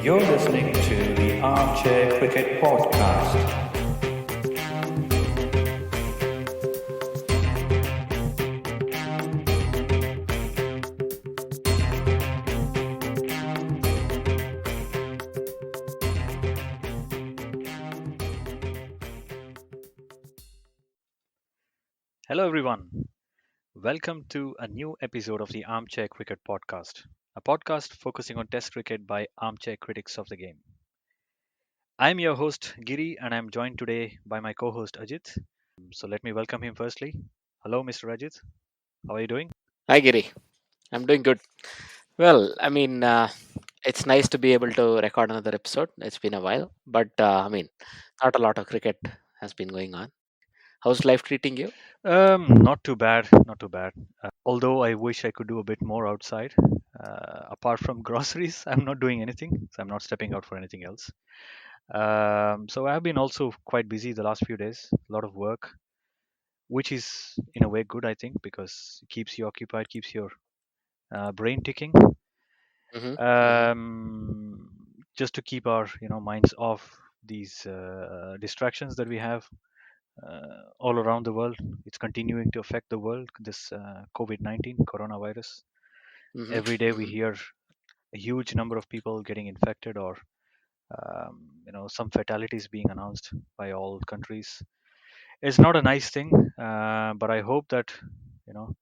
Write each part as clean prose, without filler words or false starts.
You're listening to the Armchair Cricket Podcast. Hello, everyone. Welcome to a new episode of the Armchair Cricket Podcast, a podcast focusing on Test cricket by armchair critics of the game. I'm your host, Giri, and I'm joined today by my co host, Ajit. So let me welcome him firstly. Hello, Mr. Ajit. How are you doing? Hi, Giri. I'm doing good. Well, it's nice to be able to record another episode. It's been a while, but not a lot of cricket has been going on. How's life treating you? Not too bad, not too bad. Although I wish I could do a bit more outside. Apart from groceries, I'm not doing anything, so I'm not stepping out for anything else. So I've been also quite busy the last few days, a lot of work, which is in a way good, I think, because it keeps you occupied, keeps your brain ticking, Mm-hmm. Mm-hmm. um, just to keep our minds off these distractions that we have all around the world. It's continuing to affect the world. This COVID-19 coronavirus. Mm-hmm. Every day we Mm-hmm. hear a huge number of people getting infected, or some fatalities being announced by all countries. It's not a nice thing, but I hope that you know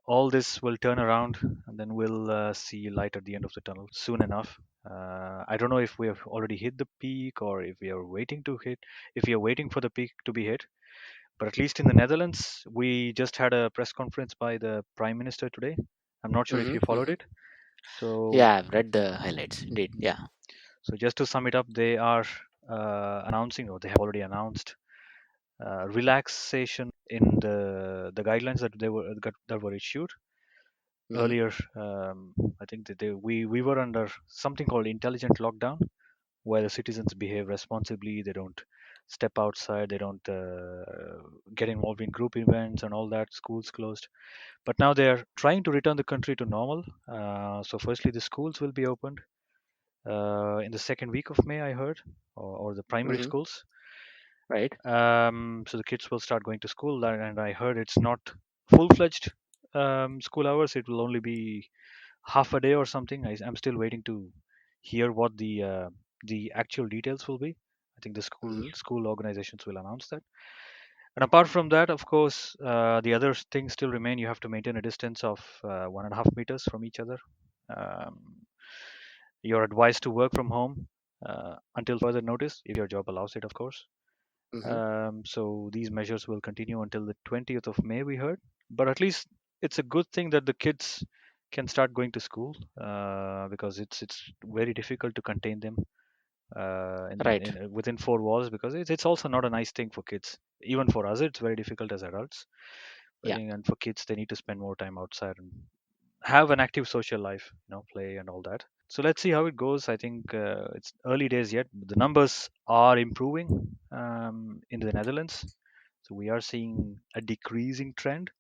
all this will turn around, and then we'll see light at the end of the tunnel soon enough. I don't know if we have already hit the peak, or if we are waiting to hit, if we are waiting for the peak to be hit. But at least in the Netherlands, we just had a press conference by the Prime Minister today. I'm not sure if Mm-hmm. you followed Mm-hmm. it. So, Yeah, I've read the highlights. Indeed. Yeah. so just to sum it up, they are announcing, or they have already announced, relaxation in the guidelines that were issued Mm-hmm. earlier. I think that we were under something called intelligent lockdown, where the citizens behave responsibly. They don't step outside. They don't get involved in group events and all that. Schools closed, but now they are trying to return the country to normal. So, firstly, the schools will be opened in the second week of May, I heard, or the primary Mm-hmm. schools. Right. So the kids will start going to school, and I heard it's not full-fledged school hours. It will only be half a day or something. I'm still waiting to hear what the actual details will be. I think the school Mm-hmm. school organizations will announce that. And apart from that, of course, the other things still remain. You have to maintain a distance of 1.5 meters from each other. Um, you're advised to work from home until further notice, if your job allows it, of course. Mm-hmm. So these measures will continue until the 20th of May, we heard. But at least it's a good thing that the kids can start going to school, because it's very difficult to contain them Right. within four walls, because it's also not a nice thing for kids. Even for us, it's very difficult as adults. But I Yeah. think, and for kids, they need to spend more time outside and have an active social life, play and all that. So let's see how it goes. I think it's early days yet. The numbers are improving in the Netherlands. So we are seeing a decreasing trend.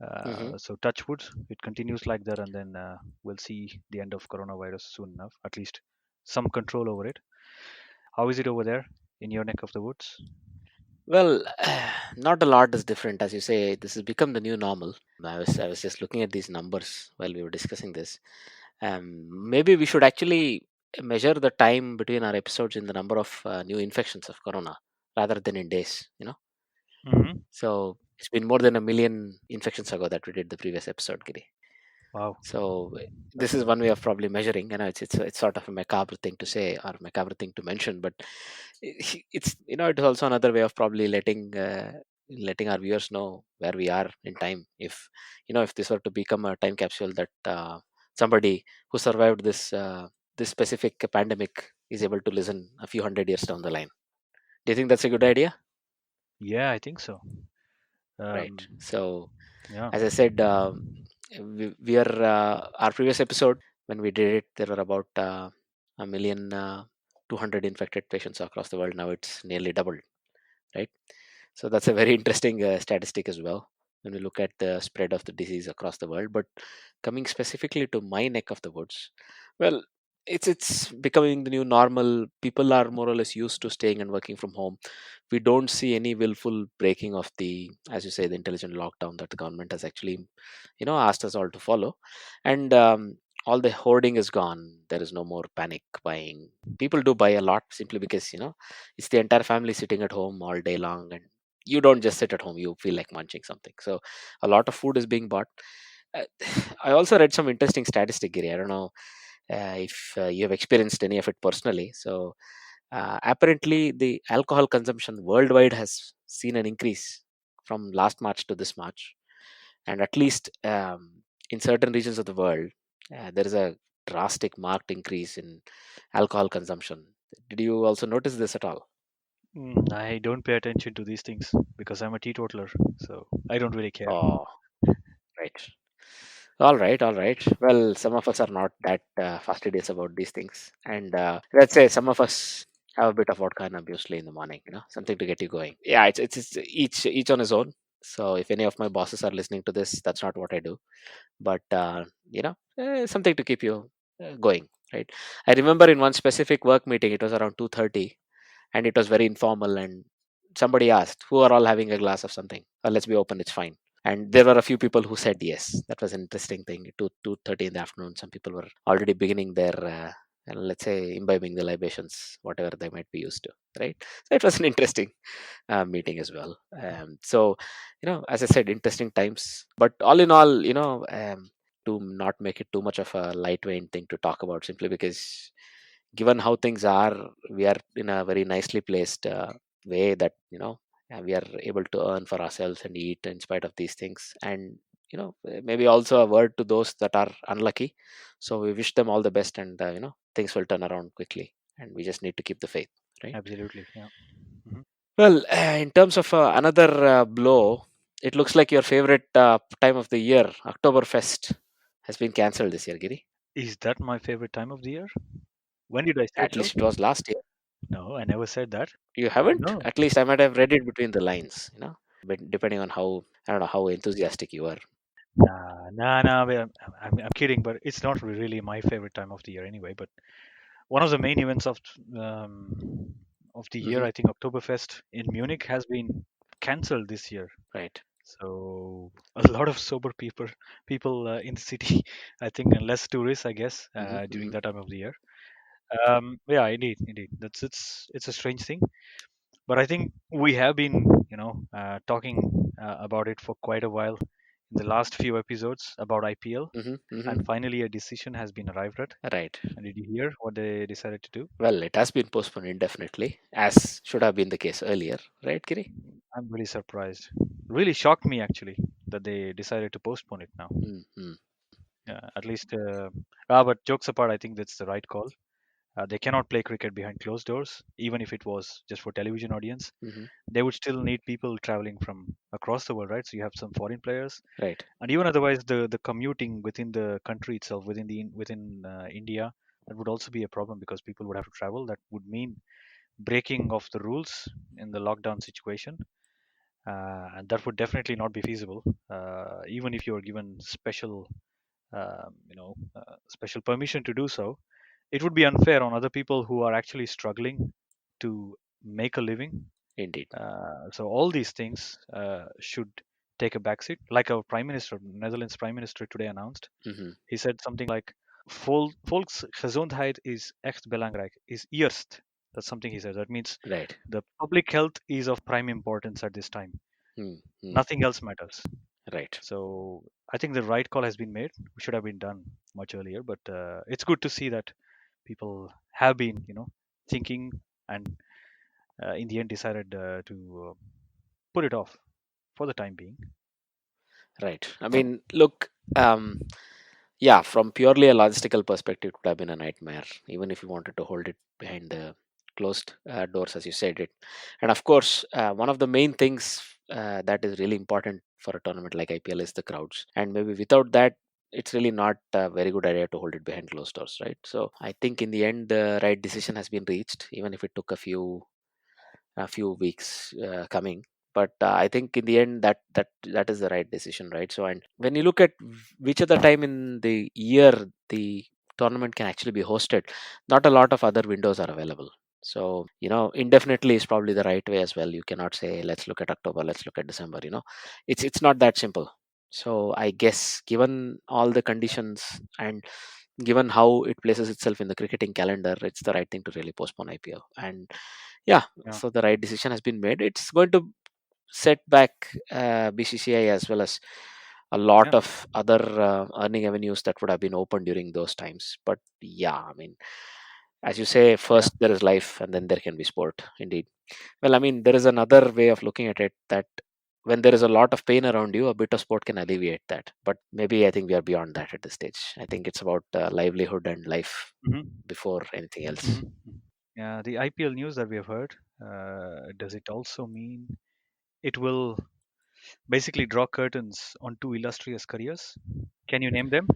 Mm-hmm. So touch wood, it continues like that, and then we'll see the end of coronavirus soon enough. At least some control over it. How is it over there in your neck of the woods? Well, not a lot is different, as you say. This has become the new normal. I was just looking at these numbers while we were discussing this. Maybe we should actually measure the time between our episodes in the number of new infections of corona rather than in days. Hmm. So it's been more than a million infections ago that we did the previous episode, Giri. Wow. So this That's is one way of probably measuring. It's sort of a macabre thing to say or macabre thing to mention, but it's it's also another way of probably letting our viewers know where we are in time. If this were to become a time capsule that somebody who survived this specific pandemic is able to listen a few hundred years down the line. Do you think that's a good idea? Yeah, I think so. Right. Um, So yeah. as I said, we are our previous episode when we did it, there were about a million 200 infected patients across the world. Now it's nearly doubled, right? So that's a very interesting statistic as well when we look at the spread of the disease across the world. But coming specifically to my neck of the woods, well, it's becoming the new normal. People are more or less used to staying and working from home. We don't see any willful breaking of the, as you say, the intelligent lockdown that the government has actually, asked us all to follow. And all the hoarding is gone. There is no more panic buying. People do buy a lot simply because it's the entire family sitting at home all day long, and you don't just sit at home, you feel like munching something. So a lot of food is being bought. uh, I also read some interesting statistic, Giri. I don't know if you have experienced any of it personally. So, apparently, the alcohol consumption worldwide has seen an increase from last March to this March, and at least in certain regions of the world, there is a drastic, marked increase in alcohol consumption. Did you also notice this at all? I don't pay attention to these things because I'm a teetotaler, so I don't really care. Oh, right. All right, all right. Well, some of us are not that fastidious about these things, and let's say some of us have a bit of vodka and obviously in the morning, something to get you going. Yeah, it's each on his own. So if any of my bosses are listening to this, that's not what I do, but something to keep you going, right? I remember in one specific work meeting, it was around 2:30, and it was very informal, and somebody asked, "Who are all having a glass of something? Let's be open, it's fine." And there were a few people who said yes. That was an interesting thing. 2:30 in the afternoon, some people were already beginning their let's say imbibing the libations, whatever they might be used to, right? So it was an interesting meeting as well. So as I said, interesting times, but all in all, to not make it too much of a lightweight thing to talk about, simply because given how things are, we are in a very nicely placed way that we are able to earn for ourselves and eat in spite of these things. And maybe also a word to those that are unlucky. So we wish them all the best, and things will turn around quickly, and we just need to keep the faith, right? Absolutely, yeah. Mhm. Well, in terms of another blow, it looks like your favorite time of the year, Oktoberfest, has been cancelled this year, Giri. Is that my favorite time of the year? When did I say At so? least it was last year. No, I never said that. You haven't? No. At least I might have read it between the lines, but depending on how, I don't know, how enthusiastic you are. Nah. I'm kidding, but it's not really my favorite time of the year anyway. But one of the main events of the year, Hmm. I think Oktoberfest in Munich has been cancelled this year. Right. So a lot of sober people in the city, I think, and less tourists, I guess, Hmm. during Hmm. that time of the year. Yeah, indeed. That's it's a strange thing, but I think we have been, talking about it for quite a while in the last few episodes about IPL, Hmm. and Hmm. finally a decision has been arrived at. Right. And did you hear what they decided to do? Well, it has been postponed indefinitely, as should have been the case earlier, right, Kiri? I'm really surprised. Really shocked me actually that they decided to postpone it now. Mm-hmm. At least, but jokes apart, I think that's the right call. They cannot play cricket behind closed doors, even if it was just for television audience. Hmm. They would still need people traveling from across the world, right? So you have some foreign players, Right. and even otherwise, the commuting within the country itself, within India, that would also be a problem because people would have to travel. That would mean breaking of the rules in the lockdown situation, and that would definitely not be feasible, even if you are given special permission to do so. It would be unfair on other people who are actually struggling to make a living. Indeed. So all these things should take a backseat. Like our Prime Minister, Netherlands Prime Minister today announced, Hmm. he said something like, Volksgezondheid is echt belangrijk, is eerst. That's something he said. That means Right. the public health is of prime importance at this time. Mm-hmm. Nothing else matters. Right. So I think the right call has been made. We should have been done much earlier, but it's good to see that people have been, thinking, and in the end decided to put it off for the time being. Right. I mean, look, yeah, from purely a logistical perspective, it would have been a nightmare, even if you wanted to hold it behind the closed doors, as you said it. And of course, one of the main things that is really important for a tournament like IPL is the crowds. And maybe without that, it's really not a very good idea to hold it behind closed doors, right? So I think in the end, the right decision has been reached, even if it took a few weeks coming. But I think in the end, that is the right decision, right? So, and when you look at which other time in the year the tournament can actually be hosted, not a lot of other windows are available. So, indefinitely is probably the right way as well. You cannot say, let's look at October, let's look at December. It's not that simple. So I guess given all the conditions and given how it places itself in the cricketing calendar, it's the right thing to really postpone IPL. And yeah, Yeah. so the right decision has been made. It's going to set back BCCI as well as a lot Yeah. of other earning avenues that would have been open during those times. But yeah, I mean, as you say, Yeah. first there is life and then there can be sport. Indeed. Well, I mean, there is another way of looking at it, that when there is a lot of pain around you, a bit of sport can alleviate that. But maybe I think we are beyond that at this stage. I think it's about livelihood and life Hmm. before anything else. Hmm. Yeah. The IPL news that we have heard, does it also mean it will basically draw curtains on two illustrious careers? Can you name them?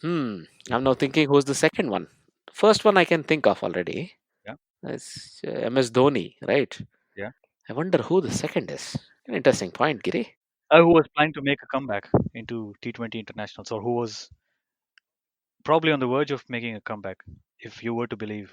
Hmm. I'm now thinking who's the second one. First one I can think of already. Yeah. It's MS Dhoni, right? Yeah. I wonder who the second is. An interesting point, Giri. Who was planning to make a comeback into T20 internationals, or who was probably on the verge of making a comeback, if you were to believe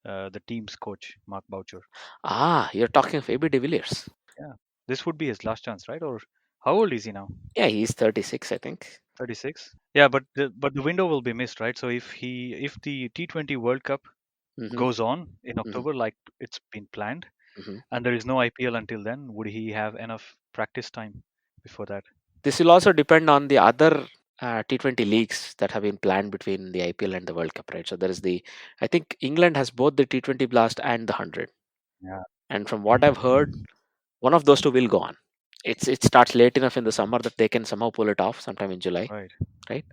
the team's coach, Mark Boucher. Ah, you're talking of AB de Villiers. Yeah. This would be his last chance, right? Or how old is he now? Yeah, he's 36, I think. 36. Yeah, but the window will be missed, right? So if the T20 World Cup Hmm. goes on in Hmm. October like it's been planned, Hmm. and there is no IPL until then, would he have enough practice time before that? This will also depend on the other T20 leagues that have been planned between the IPL and the World Cup, right? So there is I think England has both the T20 Blast and the 100. Yeah. And from what I've heard, one of those two will go on. It starts late enough in the summer that they can somehow pull it off sometime in July, Right. right?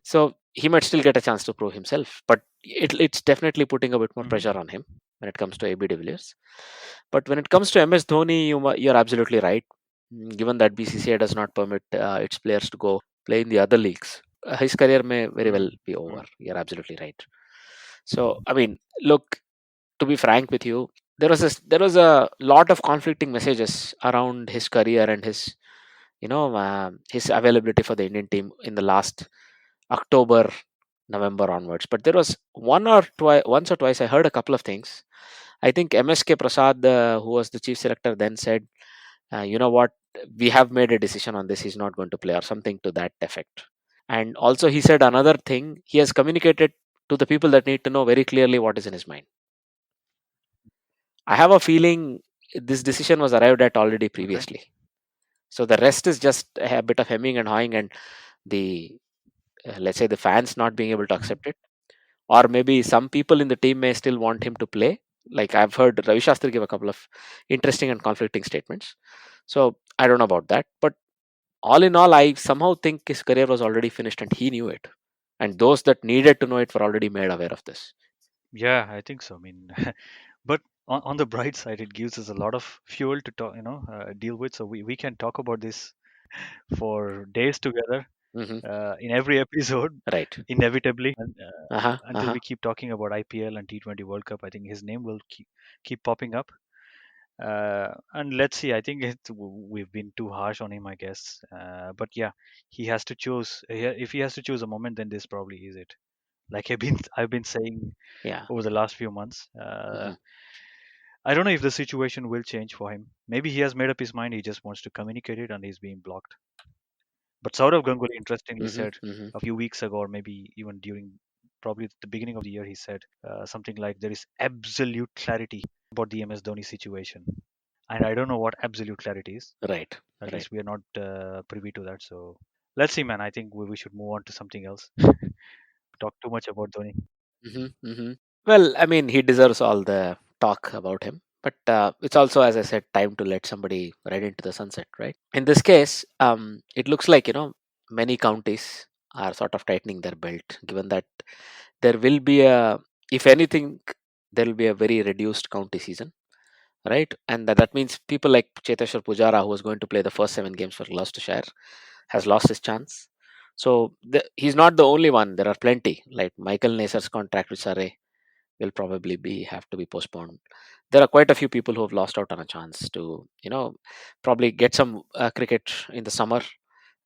So he might still get a chance to prove himself, but it's definitely putting a bit more Hmm. pressure on him when it comes to AB de Villiers. But when it comes to MS Dhoni, you're absolutely right. Given that BCCI does not permit its players to go play in the other leagues, his career may very well be over. You're absolutely right. So, I mean, look, to be frank with you, there was a lot of conflicting messages around his career and his availability for the Indian team in the last October, November onwards. But there was once or twice I heard a couple of things. I think MSK Prasad, who was the chief selector, then said, "You know what? We have made a decision on this. He's not going to play," or something to that effect. And also, he said another thing. He has communicated to the people that need to know very clearly what is in his mind. I have a feeling this decision was arrived at already Okay. previously. So the rest is just a bit of hemming and hawing, and the let's say the fans not being able to Hmm. accept it, or maybe some people in the team may still want him to play. Like I've heard Ravi Shastri give a couple of interesting and conflicting statements. So I don't know about that, but all in all, I somehow think his career was already finished and he knew it, and those that needed to know it were already made aware of this. Yeah, I think so. I mean, but on the bright side, it gives us a lot of fuel to talk, deal with. So we can talk about this for days together Hmm. in every episode, Right. inevitably, Uh huh. Uh until huh. we keep talking about IPL and T20 World Cup. I think his name will keep popping up. And let's see. I think we've been too harsh on him, I guess. But yeah, he has to choose. If he has to choose a moment, then this probably is it. Like I've been saying Yeah. over the last few months. Hmm. I don't know if the situation will change for him. Maybe he has made up his mind. He just wants to communicate it, and he's being blocked. But Saurav Ganguly interestingly Hmm. said Hmm. a few weeks ago, or maybe even during probably the beginning of the year, he said something like there is absolute clarity about the MS Dhoni situation. And I don't know what absolute clarity is. Right. At Right. least we are not privy to that. So let's see, man. I think we should move on to something else. Talk too much about Dhoni. Hmm. Hmm. Well, I mean, he deserves all the talk about him, but it's also, as I said, time to let somebody ride into the sunset, right? In this case, it looks like many counties are sort of tightening their belt, given that there will be if anything, there will be a very reduced county season, right? And that means people like Cheteshwar Pujara, who was going to play the first 7 games for Gloucestershire, has lost his chance. So he's not the only one. There are plenty, like Michael Naser's contract with Surrey will probably be have to be postponed. There are quite a few people who have lost out on a chance to probably get some cricket in the summer,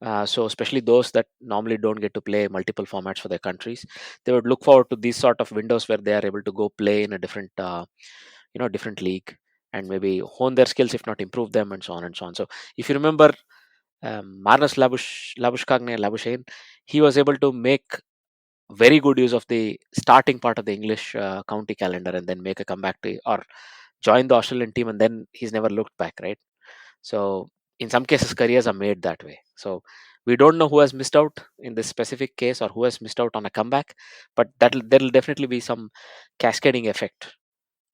So especially those that normally don't get to play multiple formats for their countries, they would look forward to these sort of windows where they are able to go play in a different, different league, and maybe hone their skills, if not improve them, and so on and so on. So if you remember, Marnus Labushkagne Labuschagne, he was able to make very good use of the starting part of the English county calendar, and then make a comeback to or join the Australian team, and then he's never looked back, right? So in some cases, careers are made that way. So we don't know who has missed out in this specific case, or who has missed out on a comeback, but there'll definitely be some cascading effect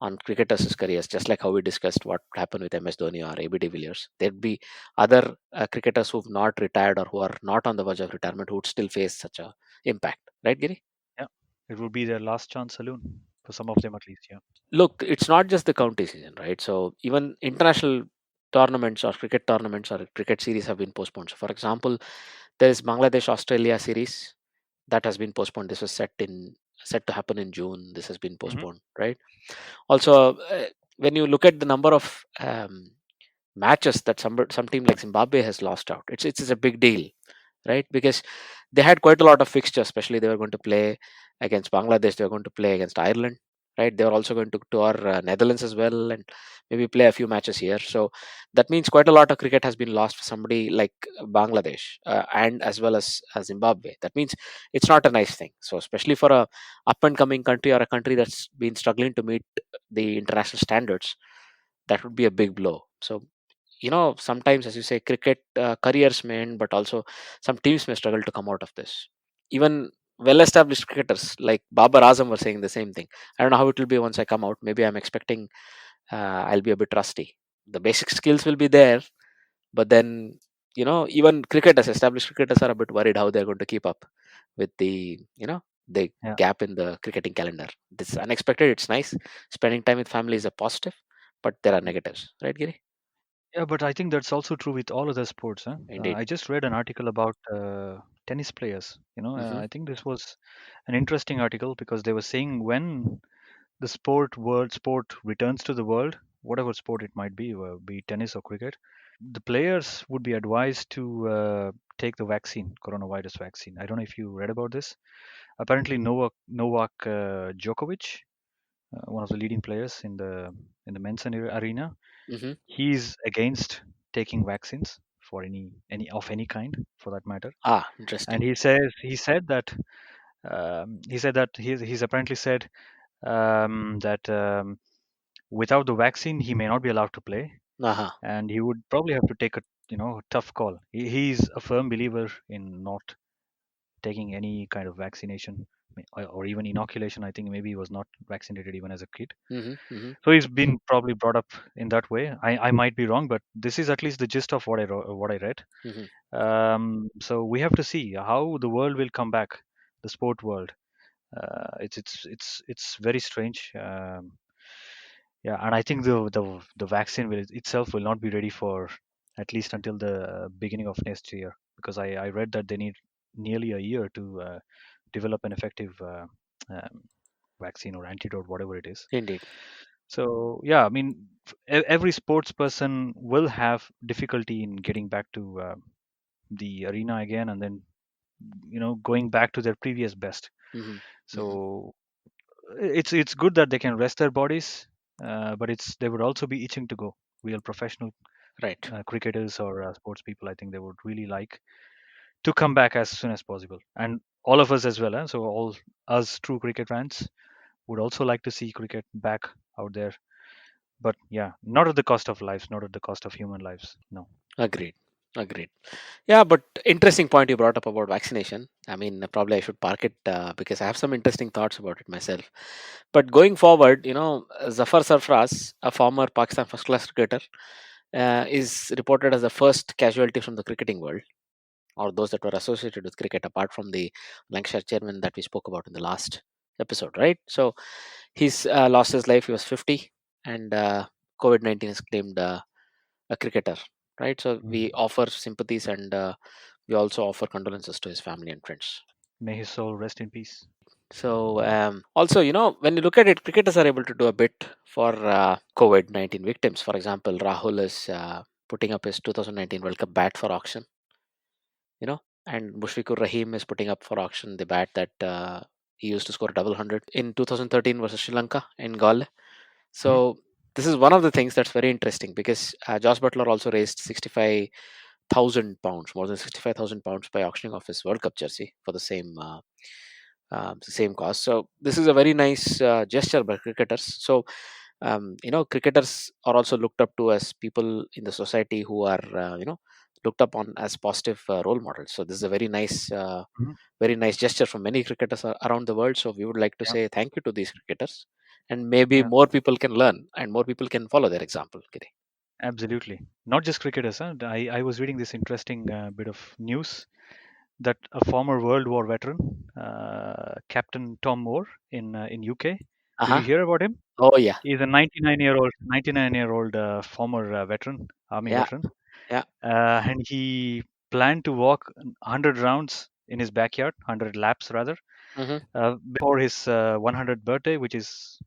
on cricketers' careers, just like how we discussed what happened with MS Dhoni or AB de Villiers. There'd be other cricketers who've not retired or who are not on the verge of retirement who would still face such a impact, right, Giri? Yeah, it would be their last chance saloon for some of them at least. Yeah. Look, it's not just the county season, right? So even international tournaments or cricket tournaments or cricket series have been postponed. So for example, there's Bangladesh Australia series that has been postponed. This was set to happen in June. This has been Hmm. postponed, right? Also, when you look at the number of matches that some team like Zimbabwe has lost out, it's a big deal, right? Because they had quite a lot of fixtures, especially they were going to play against Bangladesh, they were going to play against Ireland, right? They were also going to tour Netherlands as well, and maybe play a few matches here. So that means quite a lot of cricket has been lost for somebody like Bangladesh, and as well as Zimbabwe. That means it's not a nice thing. So especially for a up and coming country, or a country that's been struggling to meet the international standards, that would be a big blow. So sometimes, as you say, cricket careers may end, but also some teams may struggle to come out of this. Even well established cricketers like Babar Azam were saying the same thing. I don't know how it will be once I come out. Maybe I'm expecting I'll be a bit rusty. The basic skills will be there, but then even cricketers, established cricketers, are a bit worried how they're going to keep up with the Yeah. gap in the cricketing calendar. This is unexpected. It's nice. Spending time with family is a positive, but there are negatives, right, Giri? Yeah, but I think that's also true with all other sports. Huh? Indeed. I just read an article about tennis players. Hmm. I think this was an interesting article because they were saying when the sport returns to the world, whatever sport it might be tennis or cricket, the players would be advised to take the vaccine, coronavirus vaccine. I don't know if you read about this. Apparently, Novak Djokovic, one of the leading players in the men's arena, Hmm. he's against taking vaccines for any kind for that matter. Ah, And interesting. he said that he's apparently said that without the vaccine he may not be allowed to play, Aha. and he would probably have to take a tough call. He's a firm believer in not taking any kind of vaccination or even inoculation. I think maybe he was not vaccinated even as a kid. Hmm. Hmm. So he's been probably brought up in that way. I might be wrong, but this is at least the gist of what I read. Hmm. So we have to see how the world will come back, the sport world. It's very strange. Yeah, and I think the vaccine itself will not be ready for at least until the beginning of next year, because I read that they need nearly a year to develop an effective um, vaccine or antidote, whatever it is. Indeed. So yeah, I mean, every sports person will have difficulty in getting back to the arena again, and then going back to their previous best. Hmm. Hmm. So it's good that they can rest their bodies, but it's they would also be itching to go. Real professional Right. cricketers or sports people, I think they would really like to come back as soon as possible, and all of us as well. So all us true cricket fans would also like to see cricket back out there. But yeah, not at the cost of lives, not at the cost of human lives. No. Agreed. Agreed. Yeah, but interesting point you brought up about vaccination. I mean, probably I should park it because I have some interesting thoughts about it myself. But going forward, Zafar Sarfraz, a former Pakistan first class cricketer, is reported as the first casualty from the cricketing world, or those that were associated with cricket, apart from the Lancashire chairman that we spoke about in the last episode, right? So he's lost his life. He was 50, and COVID-19 has claimed a cricketer, right? So we offer sympathies, and we also offer condolences to his family and friends. May his soul rest in peace. So also, when you look at it, cricketers are able to do a bit for COVID-19 victims. For example, Rahul is putting up his 2019 World Cup bat for auction. you know. And Mushfiqur Rahim is putting up for auction the bat that he used to score double hundred in 2013 versus Sri Lanka in Galle. Mhm. So this is one of the things that's very interesting, because Josh Butler also raised 65,000 pounds, more than 65,000 pounds, by auctioning off his World Cup jersey for the same cause. So this is a very nice gesture by cricketers. So cricketers are also looked up to as people in the society who are looked up on as positive role models. So this is a Mhm. very nice gesture from many cricketers around the world. So we would like to Yeah, say thank you to these cricketers, and maybe yeah, more people can learn and more people can follow their example. Giri. absolutely. Not just cricketers. Huh? I was reading this interesting bit of news that a former World War veteran, Captain Tom Moore in UK. Did you Uh-huh. hear about him? Oh yeah. He's a 99-year-old former veteran, army Yeah. veteran, Yeah. and he planned to walk 100 rounds in his backyard, 100 laps rather, Hmm. before his 100th birthday, which is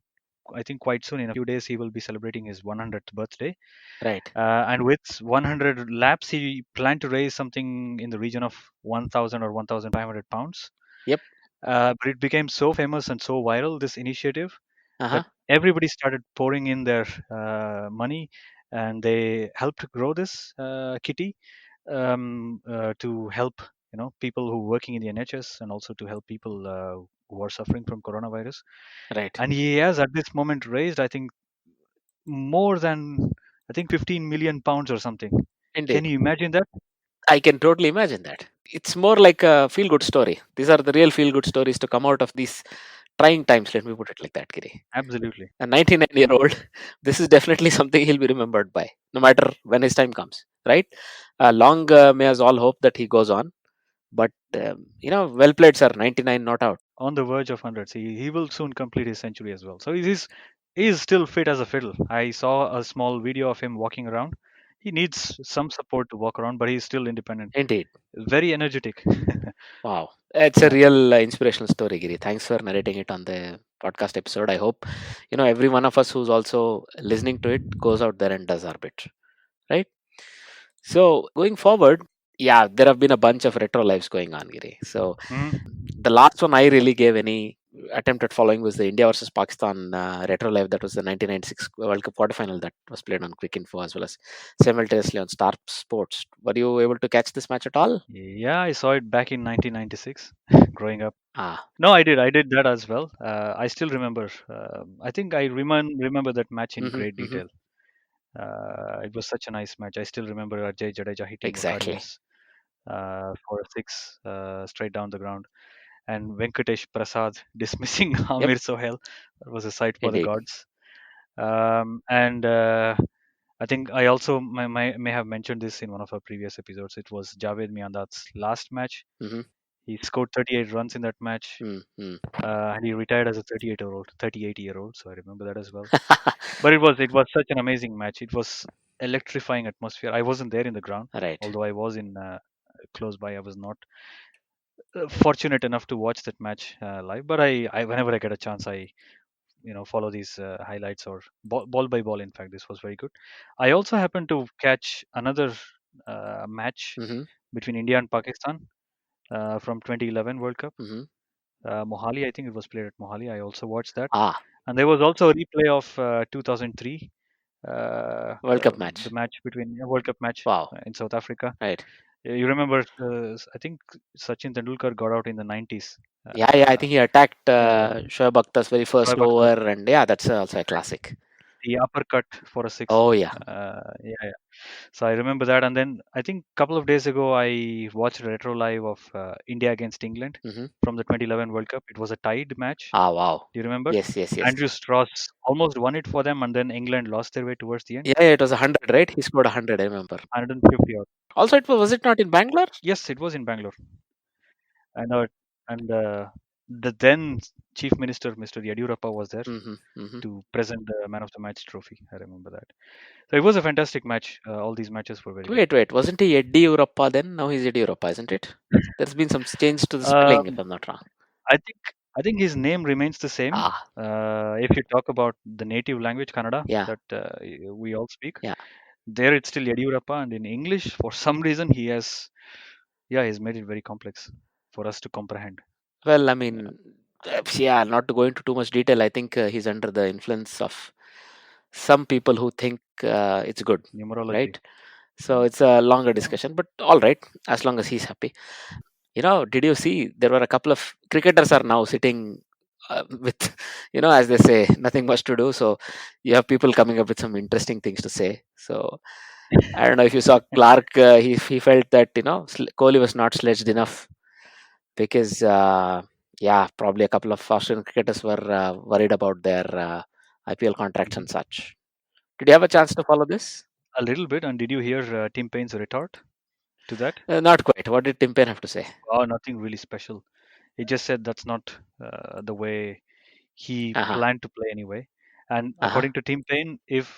I think quite soon. In a few days, he will be celebrating his 100th birthday. Right. And with 100 laps, he planned to raise something in the region of 1,000 or 1,500 pounds. Yep. But it became so famous and so viral, this initiative, Uh-huh. that everybody started pouring in their money, and they helped grow this kitty to help people who are working in the NHS, and also to help people who are suffering from coronavirus. Right. And he has at this moment raised, I think, more than, I think, 15 million pounds or something. Can Indeed. you imagine that? I can totally imagine that. It's more like a feel good story. These are the real feel good stories to come out of these trying times. Let me put it like that, Giri. Absolutely. A 99-year-old, this is definitely something he'll be remembered by, no matter when his time comes, right? Long may us all hope that he goes on. But, well played, sir. 99 not out. On the verge of hundreds. He will soon complete his century as well. So he's still fit as a fiddle. I saw a small video of him walking around. He needs some support to walk around, but he's still independent. Indeed. Very energetic. Wow. It's a Yeah. real inspirational story, Giri. Thanks for narrating it on the podcast episode. I hope, every one of us who's also listening to it goes out there and does our bit, right? So going forward, yeah, there have been a bunch of retro lives going on, Giri. So Mhm. the last one I really gave any attempt at following was the India versus Pakistan retro live. That was the 1996 World Cup quarterfinal that was played on Quick Info as well as simultaneously on Star Sports. Were you able to catch this match at all? Yeah, I saw it back in 1996, growing up. Ah. No, I did. I did that as well. I still remember. I think I remember that match in Hmm. great Hmm. detail. It was such a nice match. I still remember Ajay Jadeja hitting Exactly. Vakarias for a six straight down the ground, and Venkatesh Prasad dismissing Yep. Amir Sohail. That was a sight for the Indeed. gods. And I think I also may have mentioned this in one of our previous episodes. It was Javed Miandad's last match. Hmm. He scored 38 runs in that match, Mm-hmm. and he retired as a 38-year-old. So I remember that as well. But it was such an amazing match. It was electrifying atmosphere. I wasn't there in the ground, Right. although I was in close by. I was not fortunate enough to watch that match live. But I whenever I get a chance, I follow these highlights or ball by ball. In fact, this was very good. I also happened to catch another match Hmm. between India and Pakistan from 2011 World Cup. Hmm. Mohali, I think it was played at Mohali. I also watched that, Ah, and there was also a replay of 2003, World Cup the match. match between World Cup match Wow. in South Africa. Right. You remember? I think Sachin Tendulkar got out in the 90s. Yeah, yeah. I Uh, think he attacked uh, Shoaib Akhtar's very first Shoaib Akhtar, over, and yeah, that's also a classic. the uppercut for a six. Oh yeah. Yeah, yeah. So I remember that, and then I think a couple of days ago I watched a retro live of India against England Hmm. from the 2011 World Cup. It was a tied match. Ah, wow. Do you remember? Yes, yes, yes. Andrew Strauss almost won it for them, and then England lost their way towards the end. Yeah, yeah, it was 100, right? He scored 100, I remember. 150 odd. Also, was it not in Bangalore? Yes, it was in Bangalore, and the then Chief Minister, Mr. Yadurappa, was there Hmm. Hmm. to present the Man of the Match trophy. I remember that. So it was a fantastic match. All these matches were very good. Wait. Wasn't he Eddie Urappa then? Now he's Eddie Urappa, isn't it? There's been some change to the spelling, if Um, I'm not wrong. I think I think his name remains the same. Ah, If you talk about the native language Kannada yeah, that we all speak, yeah. there it's still Yadurappa, and in English, for some reason, Yeah, he's made it very complex for us to comprehend. Well, I Yeah. mean, yeah, not to go into too much detail. I think he's under the influence of some people who think it's good, Numerology. right? So it's a longer Yeah. discussion, but all right, as long as he's happy. Did you see there were a couple of cricketers are now sitting with, as they say, nothing much to do. So you have people coming up with some interesting things to say. So I don't know if you saw Clarke. He felt that Kohli was not sledged enough because yeah, probably a couple of Australian cricketers were worried about their IPL contracts Mhm. and such. Did you have a chance to follow this? A little bit. And did you hear Tim Payne's retort to that? Not quite. What did Tim Payne have to say? Oh, nothing really special. He just said that's not the way he Uh huh. planned to play anyway. And Uh huh. according to Tim Payne, if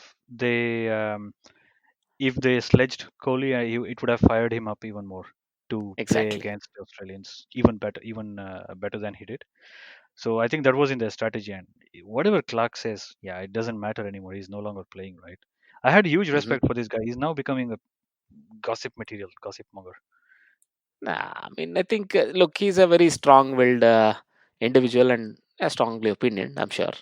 they sledged Kohli, it would have fired him up even more to play Exactly. against the Australians even better than he did. So I think that was in their strategy. And whatever Clark says, yeah, it doesn't matter anymore. He's no longer playing, right? I had huge Hmm. respect for this guy. He's now becoming a gossip material, gossip monger. Nah, I mean, I think look, he's a very strong-willed individual and a strongly opinion. I'm sure.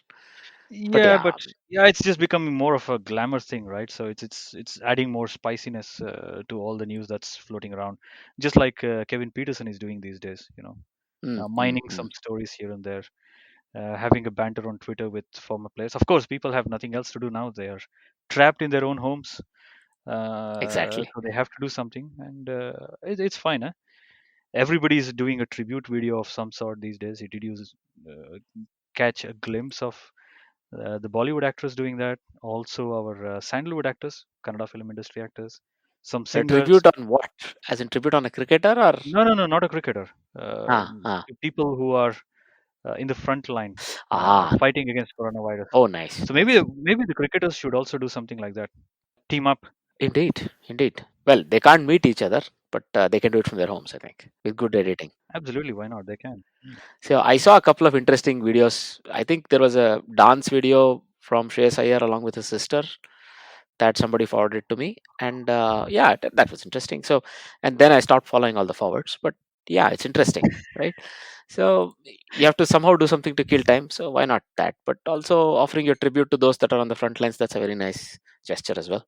But Yeah, yeah. but yeah, it's just becoming more of a glamour thing, right? So it's adding more spiciness to all the news that's floating around, just like Kevin Peterson is doing these days. Mm, mm, Mining some mm. stories here and there, having a banter on Twitter with former players. Of course, people have nothing else to do now. They are trapped in their own homes, Exactly. so they have to do something, and it's fine. Everybody is doing a tribute video of some sort these days. Did you catch a glimpse of the Bollywood actors doing that? Also, our Sandalwood actors, Kannada film industry actors, some A singers. tribute on what? As in tribute on a cricketer or? No, no, no, not a cricketer. Ah, ah, People who are in the front line ah. fighting against coronavirus. Oh, nice, So nice. maybe the cricketers should also do something like that. Team up. Indeed, indeed. Well, they can't meet each other, but they can do it from their homes, I think, with good editing. Absolutely, why not? They can. Mm. So I saw a couple of interesting videos. I think there was a dance video from Shreyas Iyer along with his sister that somebody forwarded to me, and yeah, that was interesting. So, and then I stopped following all the forwards, but yeah, it's interesting, right? So you have to somehow do something to kill time. So why not that? But also offering your tribute to those that are on the front lines. That's a very nice gesture as well.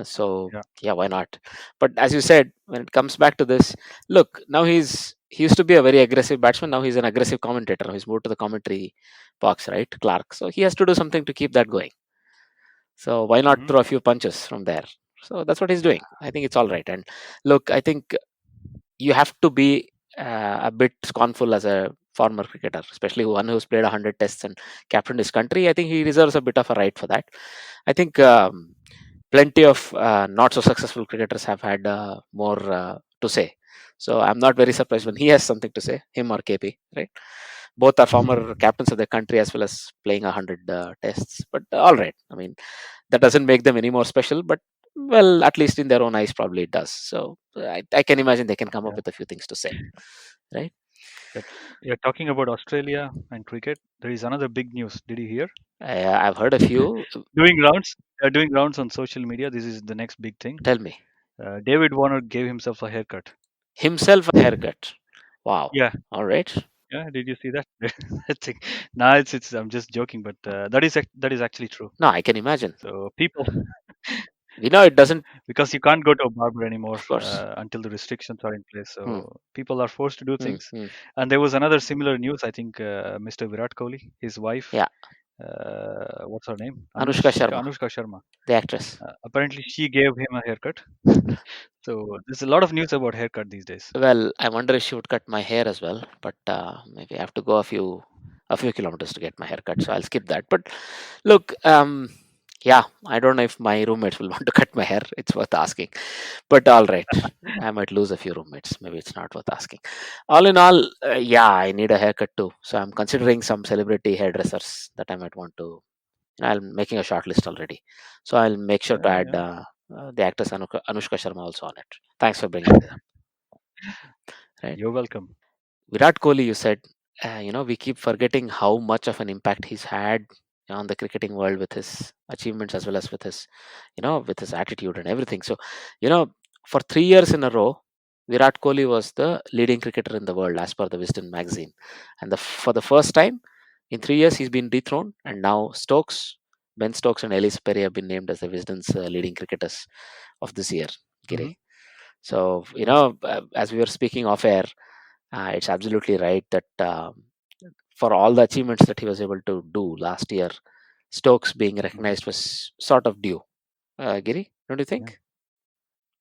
So Yeah. yeah, why not? But as you said, when it comes back to this, look, now he used to be a very aggressive batsman. Now he's an aggressive commentator. He's moved to the commentary box, right, Clark? So he has to do something to keep that going. So why not Hmm. throw a few punches from there? So that's what he's doing. I think it's all right. And look, I think you have to be a bit scornful as a former cricketer, especially one who's played 100 tests and captained his country. I think he deserves a bit of a right for that. I think plenty of not so successful cricketers have had more to say. So I'm not very surprised when he has something to say, him or KP, right? Both are former captains of their country as well as playing 100 tests. But all right, I mean, that doesn't make them any more special, but well, at least in their own eyes, probably it does. So I can imagine they can come up Yeah. with a few things to say, right? You're, you're talking about Australia and cricket. There is another big news. Did you hear? I've heard a few. Doing rounds. Doing rounds on social media. This is the next big thing. Tell me, David Warner gave himself a haircut. himself a haircut. Wow. Yeah. All right. Yeah. Did you see that? I think. Nah, it's. I'm just joking, but that is actually true. No, I can imagine. So people, We know it doesn't, because you can't go to a barber anymore of course. until the restrictions are in place. Hmm, So people are forced to do hmm, things. hmm. And there was another similar news. I think Mr. Virat Kohli, his wife, Yeah, what's her name? Anushka Sharma, Anushka Sharma. the actress. Apparently, she gave him a haircut. So there's a lot of news about haircut these days. Well, I wonder if she would cut my hair as well, but maybe I have to go a few kilometers to get my hair cut, so I'll skip that. But look, yeah, I don't know if my roommates will want to cut my hair. It's worth asking. But all right, I might lose a few roommates. Maybe it's not worth asking. All in all, yeah, I need a haircut too. So I'm considering some celebrity hairdressers that I might want to. I'm making a short list already. So I'll make sure to Yeah, add yeah. the actress Anushka Sharma also on it. Thanks for bringing this up. Right. You're welcome. Virat Kohli, you said, we keep forgetting how much of an impact he's had on the cricketing world with his achievements as well as with his, with his attitude and everything. So, you know, for 3 years in a row, Virat Kohli was the leading cricketer in the world as per the Wisden magazine, and for the first time in 3 years he's been dethroned, and now Ben Stokes, and Ellis Perry have been named as the Wisden's leading cricketers of this year. Hmm. Giri. So Hmm. as we were speaking off air, it's absolutely right that for all the achievements that he was able to do last year, Stokes being Hmm. recognized was sort of due. Giri, don't you Yeah, think?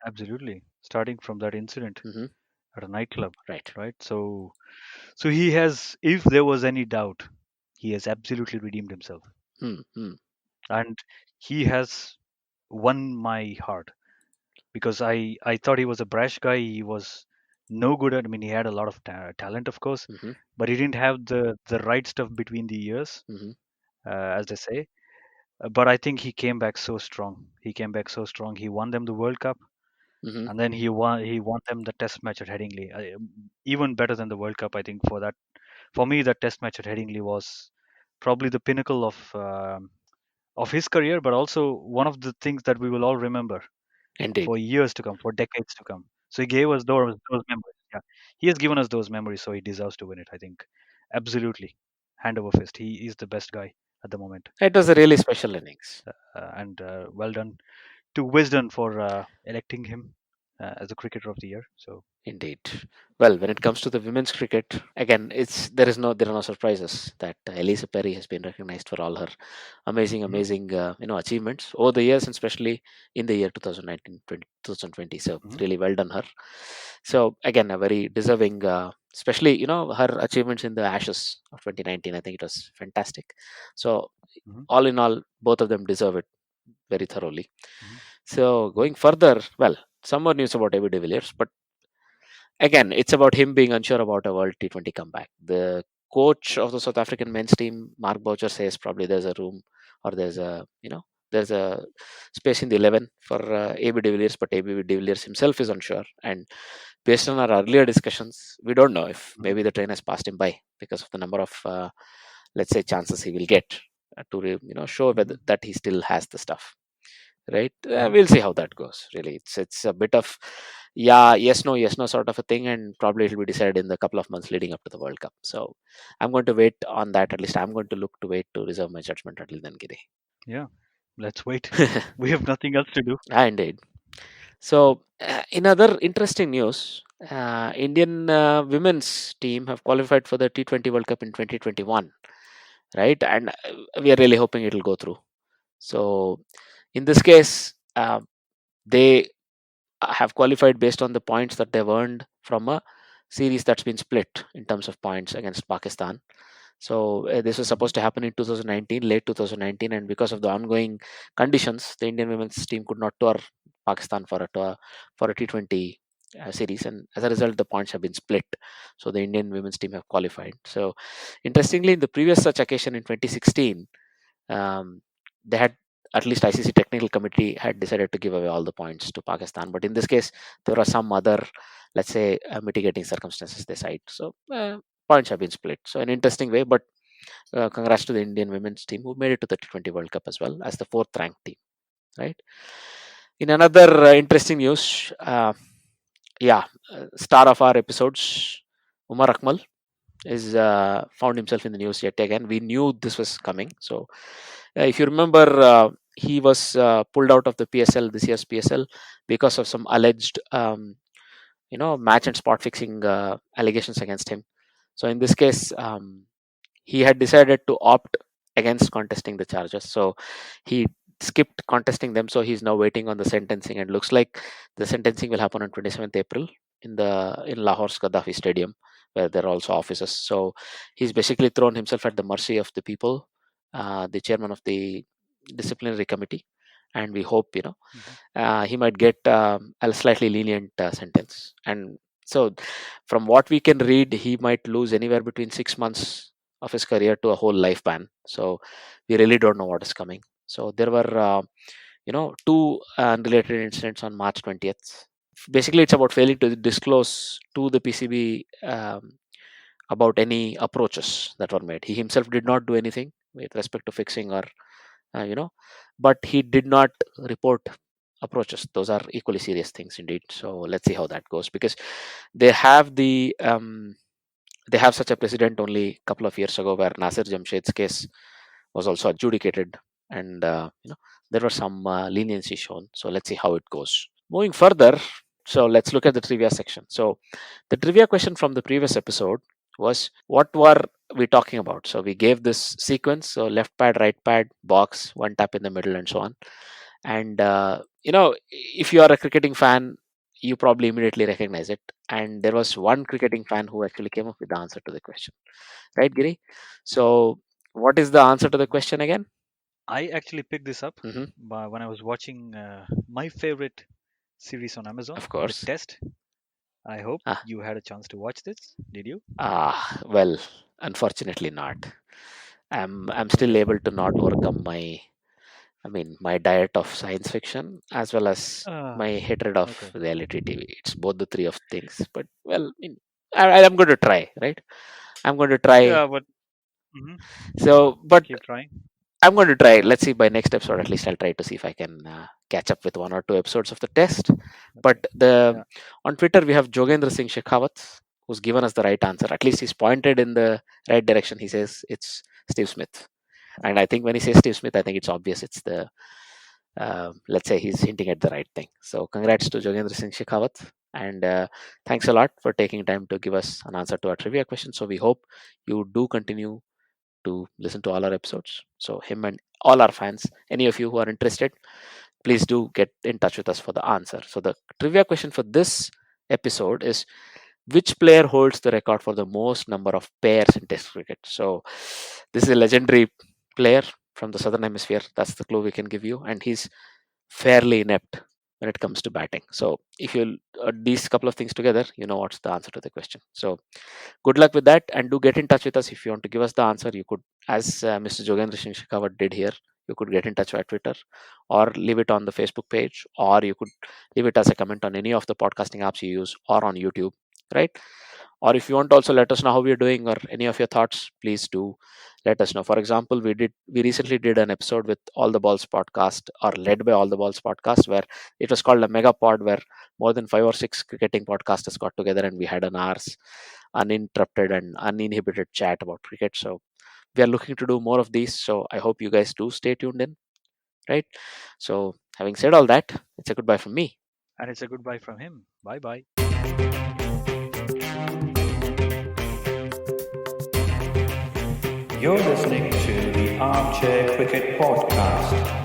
absolutely. Starting from that incident Hmm. at a nightclub, Right. right? So he has, if there was any doubt, he has absolutely redeemed himself, Hmm. Hmm. and he has won my heart because I thought he was a brash guy. He was no good at. I mean, he had a lot of talent, of course, Hmm. but he didn't have the right stuff between the ears, Hmm. as they say. But I think he came back so strong. He came back so strong. He won them the World Cup, Hmm. and then he won them the Test match at Headingley. Even better than the World Cup, I think. For me, that Test match at Headingley was probably the pinnacle of his career, but also one of the things that we will all remember Indeed. for years to come, for decades to come. So he gave us those memories. Yeah, he has given us those memories, so he deserves to win it. I think, absolutely, hand over fist. He is the best guy at the moment, It was a really special innings. and well done to Wisden for electing him as the cricketer of the year. So. Indeed. Well, when it comes to the women's cricket, again, there are no surprises that Elisa Perry has been recognized for all her Mhm. amazing achievements over the years, and especially in the year 2019, 2020. So Mhm. really well done her. So again, a very deserving, especially her achievements in the Ashes of 2019. I think it was fantastic. So Mhm. all in all, both of them deserve it very thoroughly. Mhm. So Mhm. going further, well, some more news about AB de Villiers, but again, it's about him being unsure about a World T20 comeback. The coach of the South African men's team, Mark Boucher, says probably there's a room, or there's a space in the 11 for AB de Villiers, but AB de Villiers himself is unsure. And based on our earlier discussions, we don't know if Mhm. maybe the train has passed him by because of the number of, let's say, chances he will get to show whether Mhm. that he still has the stuff, right? Mhm. We'll see how that goes. Really, it's a bit of, yeah, yes no sort of a thing, and probably it'll be decided in the couple of months leading up to the World Cup. So I'm going to wait on that. At least I'm going to look to wait to reserve my judgment until then, Giri. Yeah, let's wait. We have nothing else to do. Indeed. So in other interesting news, Indian women's team have qualified for the T20 World Cup in 2021, right? And we are really hoping it'll go through. So in this case, they have qualified based on the points that they've earned from a series that's been split in terms of points against Pakistan. So this was Mhm. supposed to happen in 2019, late 2019, and because of the ongoing conditions, the Indian women's team could not tour Pakistan for a T20 series, and as a result, the points have been split. So the Indian women's team have qualified. So interestingly, in the previous such occasion in 2016, um, they had, at least ICC technical committee had decided to give away all the points to Pakistan. But in this case, there are some other, let's say, mitigating circumstances they cite. So points have been split. So an interesting way, but congrats to the Indian women's team who made it to the T20 World Cup as well as the fourth ranked team. Right. In another interesting news, yeah, star of our episodes, Umar Akmal is found himself in the news yet again. We knew this was coming. So, if you remember, he was pulled out of the PSL, this year's PSL, because of some alleged, match and spot fixing allegations against him. So, in this case, he had decided to opt against contesting the charges. So, he skipped contesting them. So, he's now waiting on the sentencing, and looks like the sentencing will happen on 27th April in Lahore's Gaddafi Stadium, where there are also offices. So, he's basically thrown himself at the mercy of the people, the chairman of the disciplinary committee, and we hope Mhm. he might get a slightly lenient sentence. And so, from what we can read, he might lose anywhere between 6 months of his career to a whole life ban. So, we really don't know what is coming. So, there were, two unrelated incidents on March 20th. Basically, it's about failing to disclose to the PCB about any approaches that were made. He himself did not do anything with respect to fixing, or uh, you know but he did not report approaches. Those are equally serious things indeed. So let's see how that goes, because they have they have such a precedent only a couple of years ago where Nasir Jamshed's case was also adjudicated, and there was some leniency shown. So let's see how it goes. Moving further, so let's look at the trivia section. So the trivia question from the previous episode was, what were we talking about? So we gave this sequence, so left pad, right pad, box, one tap in the middle, and so on. And if you are a cricketing fan, you probably immediately recognize it. And there was one cricketing fan who actually came up with the answer to the question, right, Giri? So what is the answer to the question again? I actually picked this up Hmm. when I was watching my favorite series on Amazon, Of The course. Test. I hope Ah, you had a chance to watch this. Did you? well, unfortunately not. I'm still Okay. able to not overcome my diet of science fiction as well as Uh, my hatred of okay. reality TV. It's both the three of things. But well, I'm going to try, right? I'm going to try. Yeah, but mhm, So, but keep trying. I'm going to try. Let's see, by next episode, at least I'll try to see if I can catch up with one or two episodes of the test. Okay. But the Yeah. on Twitter we have Jogendra Singh Shekhawat, who's given us the right answer. At least he's pointed in the right direction. He says it's Steve Smith, and I think when he says Steve Smith, I think it's obvious. It's the let's say he's hinting at the right thing. So congrats to Jogendra Singh Shekhawat, and thanks a lot for taking time to give us an answer to our trivia question. So we hope you do continue to listen to all our episodes. So him and all our fans, any of you who are interested, please do get in touch with us for the answer. So the trivia question for this episode is, which player holds the record for the most number of pairs in test cricket? So this is a legendary player from the southern hemisphere. That's the clue we can give you, and he's fairly inept when it comes to batting. So if you these couple of things together, you know what's the answer to the question. So good luck with that, and do get in touch with us if you want to give us the answer. You could, as Mr. Jogendra Singh Shekhawat did here, you could get in touch via Twitter, or leave it on the Facebook page, or you could leave it as a comment on any of the podcasting apps you use, or on YouTube, right? Or if you want to also let us know how we're doing, or any of your thoughts, please do let us know. For example, we recently did an episode with All the Balls podcast, or led by All the Balls podcast, where it was called a mega pod, where more than 5 or 6 cricketing podcasters got together and we had an hour's uninterrupted and uninhibited chat about cricket. So we are looking to do more of these, so I hope you guys do stay tuned in, right? So having said all that, it's a goodbye from me. And it's a goodbye from him. Bye bye. You're listening to the Armchair Cricket Podcast.